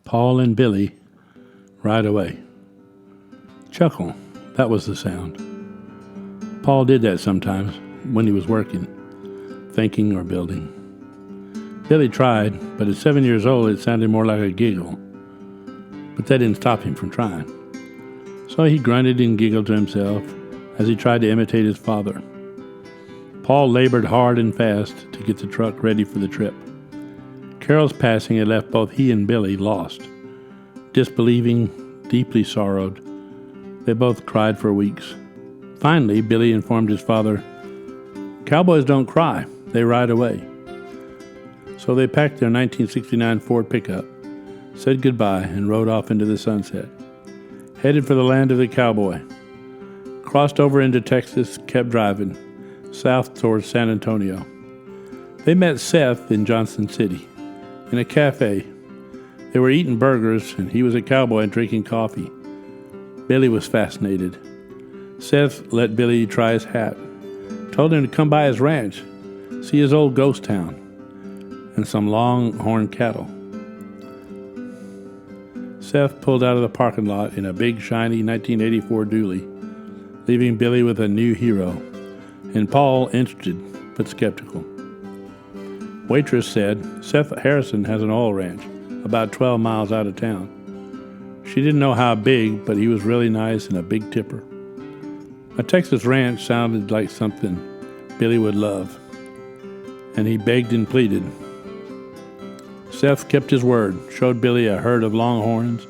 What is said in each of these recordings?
Paul and Billie ride away. Chuckle, that was the sound. Paul did that sometimes when he was working, thinking or building. Billie tried, but at 7 years old it sounded more like a giggle. But that didn't stop him from trying. So he grunted and giggled to himself as he tried to imitate his father. Paul labored hard and fast to get the truck ready for the trip. Carol's passing had left both he and Billie lost. Disbelieving, deeply sorrowed, they both cried for weeks. Finally, Billie informed his father, "Cowboys don't cry, they ride away." So they packed their 1969 Ford pickup, said goodbye, and rode off into the sunset, headed for the land of the cowboy. Crossed over into Texas, kept driving, south towards San Antonio. They met Seth in Johnson City, in a cafe. They were eating burgers, and he was a cowboy drinking coffee. Billie was fascinated. Seth let Billie try his hat, told him to come by his ranch, see his old ghost town, and some long-horned cattle. Seth pulled out of the parking lot in a big, shiny 1984 dually, leaving Billie with a new hero, and Paul interested but skeptical. Waitress said, "Seth Harrison has an oil ranch about 12 miles out of town." She didn't know how big, but he was really nice and a big tipper. A Texas ranch sounded like something Billie would love, and he begged and pleaded. Seth kept his word, showed Billie a herd of longhorns,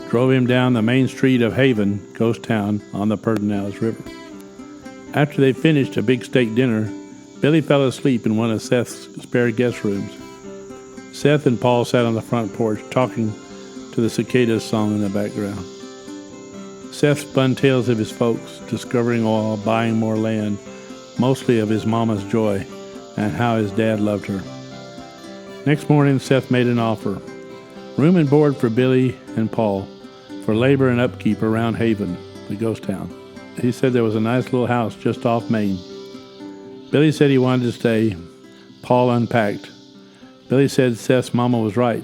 drove him down the main street of Haven, Ghost Town, on the Pedernales River. After they finished a big steak dinner, Billie fell asleep in one of Seth's spare guest rooms. Seth and Paul sat on the front porch talking to the cicadas song in the background. Seth spun tales of his folks, discovering oil, buying more land, mostly of his mama's joy, and how his dad loved her. Next morning, Seth made an offer. Room and board for Billie and Paul, for labor and upkeep around Haven, the ghost town. He said there was a nice little house just off Main. Billie said he wanted to stay. Paul unpacked. Billie said Seth's mama was right.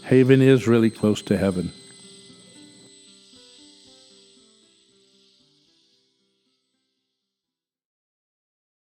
Haven is really close to heaven.